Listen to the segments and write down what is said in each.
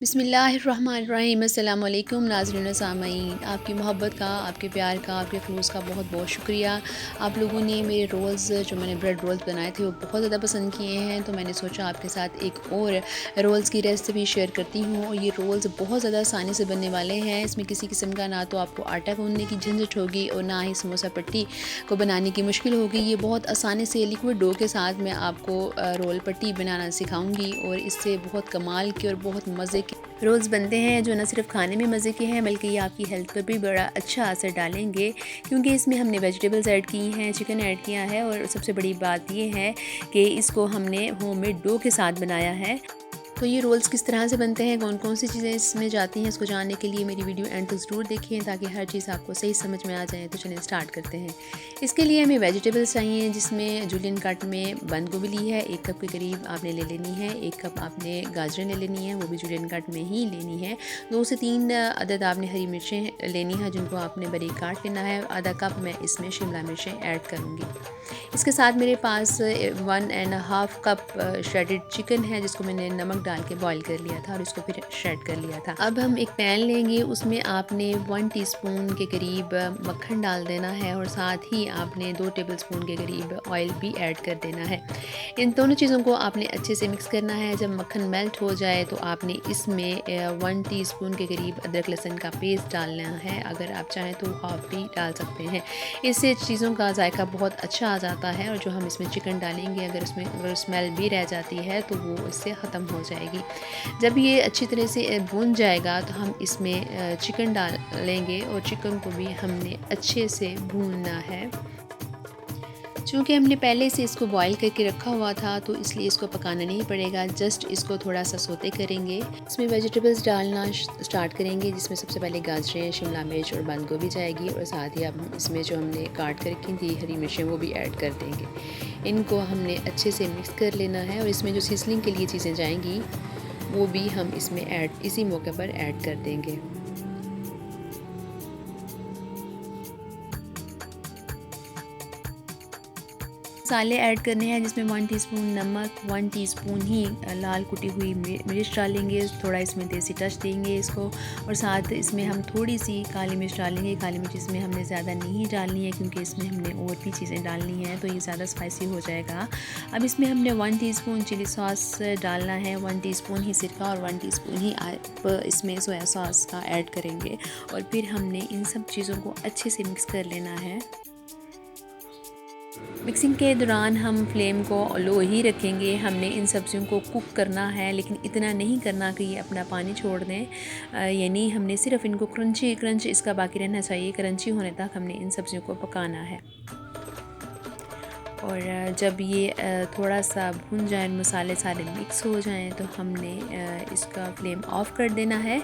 बिस्मिल्लाहिर्रहमानिर्रहीम। अस्सलाम वालेकुम नाज़रीन सामीन, आपकी मोहब्बत का, आपके प्यार का, आपके ख़ुलूस का बहुत बहुत शुक्रिया। आप लोगों ने मेरे रोल्स जो मैंने ब्रेड रोल्स बनाए थे वो बहुत ज़्यादा पसंद किए हैं, तो मैंने सोचा आपके साथ एक और रोल्स की रेसिपी शेयर करती हूँ। और ये रोल्स बहुत ज़्यादा आसानी से बनने वाले हैं। इसमें किसी किस्म का ना तो आपको आटा गूँथने की झंझट होगी और ना ही समोसा पट्टी को बनाने की मुश्किल होगी। ये बहुत आसानी से लिक्विड डो के साथ मैं आपको रोल पट्टी बनाना सिखाऊँगी और इससे बहुत कमाल के और बहुत मज़े रोल्स बनते हैं जो न सिर्फ खाने में मज़े के हैं बल्कि ये आपकी हेल्थ पर भी बड़ा अच्छा असर डालेंगे, क्योंकि इसमें हमने वेजिटेबल्स ऐड की हैं, चिकन ऐड किया है और सबसे बड़ी बात ये है कि इसको हमने होममेड डो के साथ बनाया है। तो ये रोल्स किस तरह से बनते हैं, कौन कौन सी चीज़ें इसमें जाती हैं, इसको जानने के लिए मेरी वीडियो एंड तक ज़रूर देखें ताकि हर चीज़ आपको सही समझ में आ जाए। तो चलिए स्टार्ट करते हैं। इसके लिए हमें वेजिटेबल्स चाहिए, जिसमें जूलियन कट में बंद गोभी ली है, 1 कप के करीब आपने ले लेनी है। 1 कप आपने गाजरें ले लेनी है, वो भी जूलियन कट में ही लेनी है। 2 से 3 अदद आपने हरी मिर्चें लेनी है, जिनको आपने बारीक काट लेना है। आधा कप मैं इसमें शिमला मिर्चें ऐड करूँगी। इसके साथ मेरे पास 1.5 कप श्रेडेड चिकन है, जिसको मैंने नमक डाल के बॉईल कर लिया था और इसको फिर श्रेड कर लिया था। अब हम एक पैन लेंगे, उसमें आपने 1 टीस्पून के करीब मक्खन डाल देना है और साथ ही आपने 2 टेबलस्पून के करीब ऑयल भी ऐड कर देना है। इन दोनों चीज़ों को आपने अच्छे से मिक्स करना है। जब मक्खन मेल्ट हो जाए तो आपने इसमें 1 टीस्पून के करीब अदरक लहसुन का पेस्ट डालना है। अगर आप चाहें तो हाफ भी डाल सकते हैं, इससे चीज़ों का जायका बहुत अच्छा आ जाता है। और जो हम इसमें चिकन डालेंगे, अगर स्मेल भी रह जाती है तो वो इससे ख़त्म हो जाएगी। जब ये अच्छी तरह से भून जाएगा तो हम इसमें चिकन डाल लेंगे और चिकन को भी हमने अच्छे से भूनना है। चूँकि हमने पहले से इसको बॉईल करके रखा हुआ था तो इसलिए इसको पकाना नहीं पड़ेगा, जस्ट इसको थोड़ा सा सोते करेंगे। इसमें वेजिटेबल्स डालना स्टार्ट करेंगे, जिसमें सबसे पहले गाजरें, शिमला मिर्च और बंद गोभी जाएगी और साथ ही अब इसमें जो हमने काट कर रखी थी हरी मिर्चें वो भी ऐड कर देंगे। इनको हमने अच्छे से मिक्स कर लेना है और इसमें जो सीजनिंग के लिए चीज़ें जाएंगी वो भी हम इसमें इसी मौके पर ऐड कर देंगे। मसाले ऐड करने हैं, जिसमें 1 टीस्पून नमक, 1 टीस्पून ही लाल कुटी हुई मिर्च डालेंगे, थोड़ा इसमें देसी टच देंगे इसको और साथ इसमें हम थोड़ी सी काली मिर्च डालेंगे। काली मिर्च इसमें हमने ज़्यादा नहीं डालनी है क्योंकि इसमें हमने और भी चीज़ें डालनी हैं तो ये ज़्यादा स्पाइसी हो जाएगा। अब इसमें हमने 1 टीस्पून चिली सॉस डालना है, 1 टीस्पून ही सिरका और 1 टीस्पून ही आप इसमें सोया सॉस का ऐड करेंगे और फिर हमने इन सब चीज़ों को अच्छे से मिक्स कर लेना है। मिक्सिंग के दौरान हम फ्लेम को लो ही रखेंगे। हमने इन सब्जियों को कुक करना है, लेकिन इतना नहीं करना कि ये अपना पानी छोड़ दें, यानी हमने सिर्फ इनको क्रंच इसका बाकी रहना चाहिए। क्रंची होने तक हमने इन सब्जियों को पकाना है। और जब ये थोड़ा सा भुन जाए, मसाले सारे मिक्स हो जाएं, तो हमने इसका फ्लेम ऑफ कर देना है।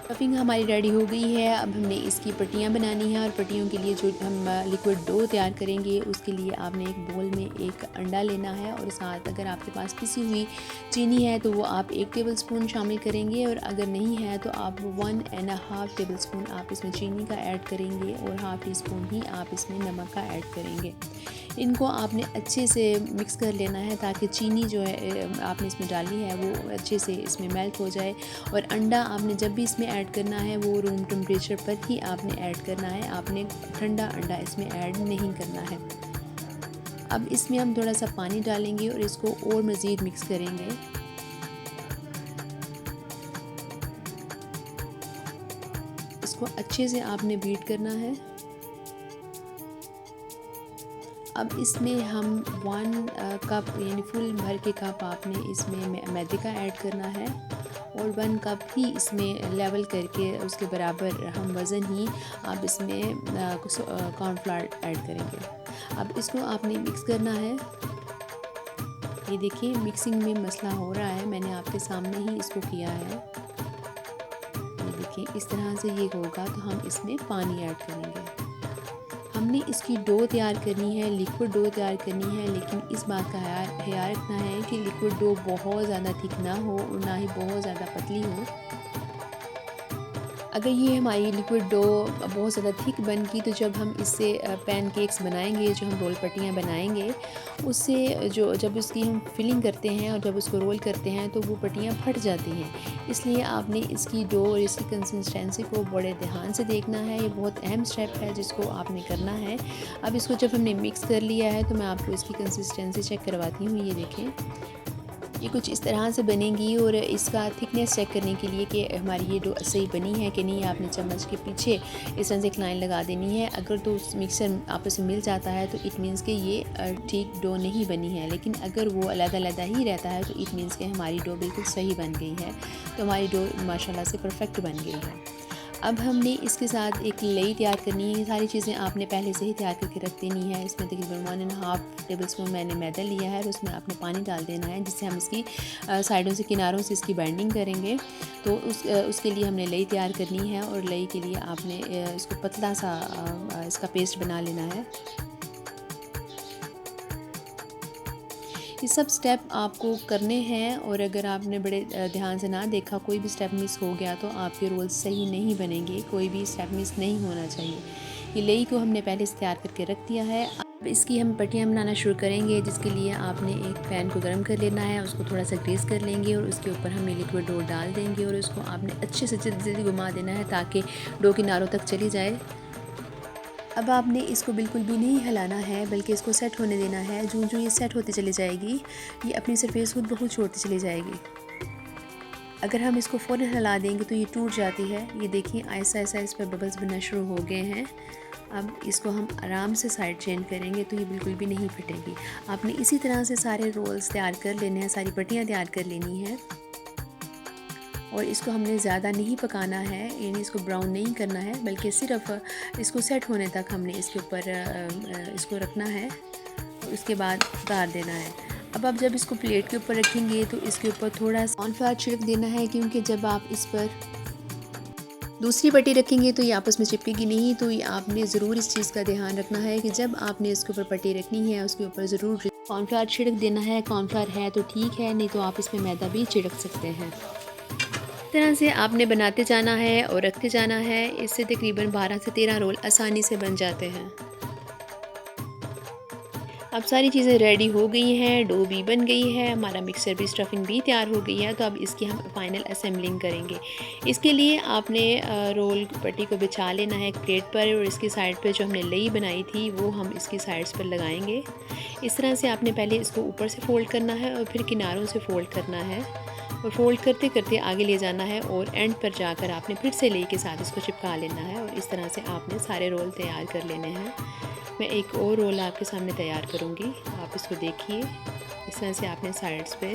स्टफिंग हमारी रेडी हो गई है। अब हमने इसकी पट्टियाँ बनानी है और पट्टियों के लिए जो हम लिक्विड डो तैयार करेंगे उसके लिए आपने एक बोल में 1 अंडा लेना है और साथ अगर आपके पास पिसी हुई चीनी है तो वो आप 1 टेबलस्पून शामिल करेंगे और अगर नहीं है तो आप 1.5 टेबलस्पून आप इसमें चीनी का ऐड करेंगे और हाफ टी स्पून ही आप इसमें नमक का ऐड करेंगे। इनको आपने अच्छे से मिक्स कर लेना है ताकि चीनी जो है आपने इसमें डाली है वो अच्छे से इसमें मेल्ट हो जाए। और अंडा आपने जब भी इसमें ऐड करना है वो रूम टेम्परेचर पर ही आपने ऐड करना है, आपने ठंडा अंडा इसमें ऐड नहीं करना है। अब इसमें हम थोड़ा सा पानी डालेंगे और इसको और मज़ीद मिक्स करेंगे। इसको अच्छे से आपने बीट करना है। अब इसमें हम 1 कप यानी फुल भर के कप आपने इसमें मैदे का ऐड करना है और 1 कप ही इसमें लेवल करके उसके बराबर हम वज़न ही आप इसमें कॉर्नफ्लावर ऐड करेंगे। अब इसको आपने मिक्स करना है। ये देखिए मिक्सिंग में मसला हो रहा है, मैंने आपके सामने ही इसको किया है। ये देखिए इस तरह से ये होगा तो हम इसमें पानी ऐड करेंगे। हमने इसकी डो तैयार करनी है, लिक्विड डो तैयार करनी है, लेकिन इस बात का ख्याल रखना है कि लिक्विड डो बहुत ज़्यादा थिक ना हो और ना ही बहुत ज़्यादा पतली हो। अगर ये हमारी लिक्विड डो बहुत ज़्यादा थिक बन गई तो जब हम इससे पैनकेक्स बनाएंगे, जो हम रोल पट्टियाँ बनाएंगे, उससे जो जब उसकी हम फिलिंग करते हैं और जब उसको रोल करते हैं तो वो पट्टियाँ फट जाती हैं। इसलिए आपने इसकी डो और इसकी कंसिस्टेंसी को बड़े ध्यान से देखना है। ये बहुत अहम स्टेप है जिसको आपने करना है। अब इसको जब हमने मिक्स कर लिया है तो मैं आपको इसकी कंसिस्टेंसी चेक करवाती हूँ। ये देखें, ये कुछ इस तरह से बनेगी। और इसका थिकनेस चेक करने के लिए कि हमारी ये डो सही बनी है कि नहीं, आपने चम्मच के पीछे इस तरह से एक लाइन लगा देनी है। अगर तो उस मिक्सर आपस में मिल जाता है तो इट मीन्स कि ये ठीक डो नहीं बनी है, लेकिन अगर वो अलग अलग ही रहता है तो इट मीन्स कि हमारी डो बिल्कुल सही बन गई है। तो हमारी डो माशाल्लाह से परफेक्ट बन गई है। अब हमने इसके साथ एक लई तैयार करनी है। ये सारी चीज़ें आपने पहले से ही तैयार करके रख देनी है। इसमें तकरीबन 1.5 टेबल स्पून मैंने मैदा लिया है और उसमें आपने पानी डाल देना है, जिससे हम इसकी साइडों से, किनारों से इसकी बाइंडिंग करेंगे। तो उसके लिए हमने लई तैयार करनी है और लई के लिए आपने इसको पतला सा इसका पेस्ट बना लेना है। ये सब स्टेप आपको करने हैं और अगर आपने बड़े ध्यान से ना देखा, कोई भी स्टेप मिस हो गया तो आपके रोल्स सही नहीं बनेंगे। कोई भी स्टेप मिस नहीं होना चाहिए। ये लई को हमने पहले से तैयार करके रख दिया है। अब इसकी हम पट्टियाँ बनाना शुरू करेंगे, जिसके लिए आपने एक पैन को गर्म कर लेना है, उसको थोड़ा सा ग्रीस कर लेंगे और उसके ऊपर हम लिक्विड डो डाल देंगे और उसको आपने अच्छे से जल्दी जल्दी घुमा देना है ताकि डो किनारों तक चली जाए। अब आपने इसको बिल्कुल भी नहीं हिलाना है, बल्कि इसको सेट होने देना है। जो जो ये सेट होती चली जाएगी, ये अपनी सरफेस खुद ब खुद छोड़ती चली जाएगी। अगर हम इसको फ़ौरन हिला देंगे तो ये टूट जाती है। ये देखिए, आहिस्ता आहिस्ता इस पर बबल्स बनना शुरू हो गए हैं। अब इसको हम आराम से साइड चेंज करेंगे तो ये बिल्कुल भी नहीं फटेगी। आपने इसी तरह से सारे रोल्स तैयार कर लेने हैं, सारी पट्टियाँ तैयार कर लेनी है। और इसको हमने ज़्यादा नहीं पकाना है, यानी इसको ब्राउन नहीं करना है, बल्कि सिर्फ इसको सेट होने तक हमने इसके ऊपर इसको रखना है। उसके बाद उतार देना है। अब आप जब इसको प्लेट के ऊपर रखेंगे तो इसके ऊपर थोड़ा सा कॉर्नफ्लावर छिड़क देना है, क्योंकि जब आप इस पर दूसरी पट्टी रखेंगे तो ये आपस में चिपकेगी नहीं। तो ये आपने ज़रूर इस चीज़ का ध्यान रखना है कि जब आपने इसके ऊपर पट्टी रखनी है उसके ऊपर ज़रूर कॉर्नफ्लावर छिड़क देना है। कॉर्नफ्लावर है तो ठीक है, नहीं तो आप इसमें मैदा भी छिड़क सकते हैं। इस तरह से आपने बनाते जाना है और रखते जाना है। इससे तकरीबन 12 से 13 रोल आसानी से बन जाते हैं। अब सारी चीज़ें रेडी हो गई हैं, डो भी बन गई है, हमारा मिक्सर भी, स्टफिंग भी तैयार हो गई है। तो अब इसकी हम फाइनल असेंबलिंग करेंगे। इसके लिए आपने रोल पट्टी को बिछा लेना है एक प्लेट पर और इसकी साइड पर जो हमने लई बनाई थी वो हम इसकी साइड्स पर लगाएंगे। इस तरह से आपने पहले इसको ऊपर से फ़ोल्ड करना है और फिर किनारों से फ़ोल्ड करना है और फ़ोल्ड करते करते आगे ले जाना है और एंड पर जाकर आपने फिर से लई के साथ इसको चिपका लेना है। और इस तरह से आपने सारे रोल तैयार कर लेने हैं। मैं एक और रोल आपके सामने तैयार करूँगी, आप इसको देखिए। इस तरह से आपने साइड्स पे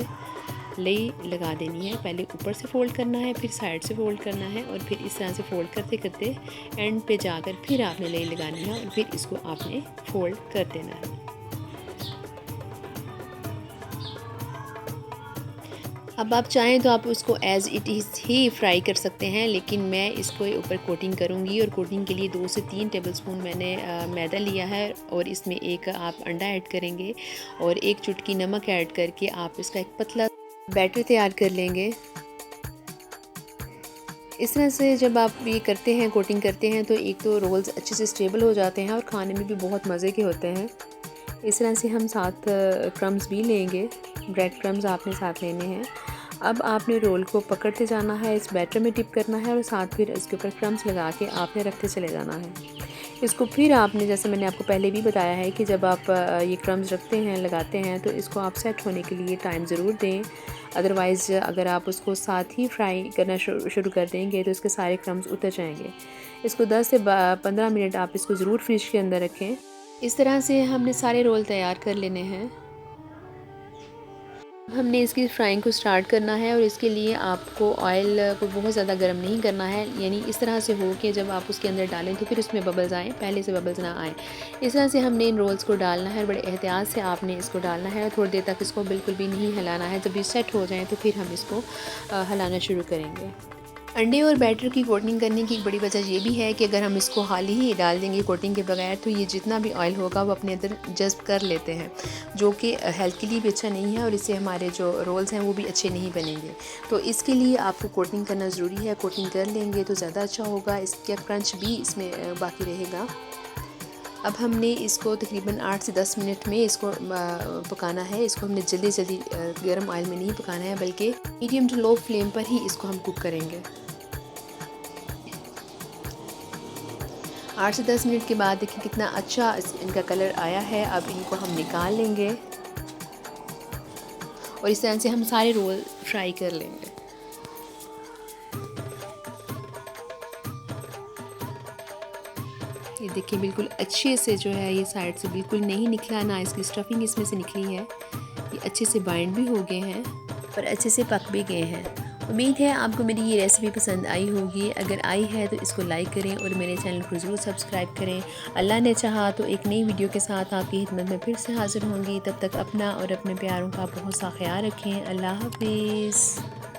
लई लगा देनी है। पहले ऊपर से फ़ोल्ड करना है, फिर साइड से फ़ोल्ड करना है और फिर इस तरह से फ़ोल्ड करते करते एंड पे जाकर फिर आपने लई लगानी है और फिर इसको आपने फ़ोल्ड कर देना है। अब आप चाहें तो आप उसको as it is he fry कर सकते हैं, लेकिन मैं इसको ऊपर कोटिंग करूंगी और कोटिंग के लिए 2 से 3 टेबलस्पून मैंने मैदा लिया है और इसमें एक आप अंडा ऐड करेंगे और 1 चुटकी नमक ऐड करके आप इसका एक पतला बैटर तैयार कर लेंगे। इस तरह से जब आप ये करते हैं, कोटिंग करते हैं, तो एक तो रोल्स अच्छे से स्टेबल हो जाते हैं और खाने में भी बहुत मज़े के होते हैं। इस तरह से हम साथ क्रम्स भी लेंगे, ब्रेड क्रम्स आपने साथ लेने हैं। अब आपने रोल को पकड़ते जाना है, इस बैटर में डिप करना है और साथ फिर इसके ऊपर क्रम्स लगा के आपने रखते चले जाना है। इसको फिर आपने, जैसे मैंने आपको पहले भी बताया है कि जब आप ये क्रम्स रखते हैं, लगाते हैं, तो इसको आप सेट होने के लिए टाइम ज़रूर दें। अदरवाइज़ अगर आप उसको साथ ही फ्राई करना शुरू कर देंगे तो इसके सारे क्रम्स उतर जाएंगे। इसको 10 से 15 मिनट आप इसको ज़रूर फ्रिज के अंदर रखें। इस तरह से हमने सारे रोल तैयार कर लेने हैं। हमने इसकी फ्राइंग को स्टार्ट करना है और इसके लिए आपको ऑयल को बहुत ज़्यादा गर्म नहीं करना है, यानी इस तरह से हो कि जब आप उसके अंदर डालें तो फिर उसमें बबल्स आएँ, पहले से बबल्स ना आएँ। इस तरह से हमने इन रोल्स को डालना है, बड़े एहतियात से आपने इसको डालना है। थोड़ी देर तक इसको बिल्कुल भी नहीं हिलाना है। जब ये सेट हो जाए तो फिर हम इसको हिलाना शुरू करेंगे। अंडे और बैटर की कोटिंग करने की एक बड़ी वजह ये भी है कि अगर हम इसको हाल ही डाल देंगे कोटिंग के बगैर तो ये जितना भी ऑयल होगा वो अपने अंदर जज़्ब कर लेते हैं, जो कि हेल्थ के लिए भी अच्छा नहीं है और इससे हमारे जो रोल्स हैं वो भी अच्छे नहीं बनेंगे। तो इसके लिए आपको कोटिंग करना ज़रूरी है। कोटिंग कर लेंगे तो ज़्यादा अच्छा होगा, इसका क्रंच भी इसमें बाकी रहेगा। अब हमने इसको तकरीबन 8 से 10 मिनट में इसको पकाना है। इसको हमने जल्दी जल्दी गर्म ऑयल में नहीं पकाना है, बल्कि मीडियम टू लो फ्लेम पर ही इसको हम कुक करेंगे। 8 से 10 मिनट के बाद देखिए कितना अच्छा इनका कलर आया है। अब इनको हम निकाल लेंगे और इस तरह से हम सारे रोल फ्राई कर लेंगे। ये देखिए बिल्कुल अच्छे से जो है ये साइड से बिल्कुल नहीं निकला, ना इसकी स्टफिंग इसमें से निकली है। ये अच्छे से बाइंड भी हो गए हैं और अच्छे से पक भी गए हैं। उम्मीद है आपको मेरी ये रेसिपी पसंद आई होगी। अगर आई है तो इसको लाइक करें और मेरे चैनल को ज़रूर सब्सक्राइब करें। अल्लाह ने चाहा तो एक नई वीडियो के साथ आपकी खिदमत में फिर से हाज़िर होंगी। तब तक अपना और अपने प्यारों का बहुत सा ख्याल रखें। अल्लाह हाफिज़।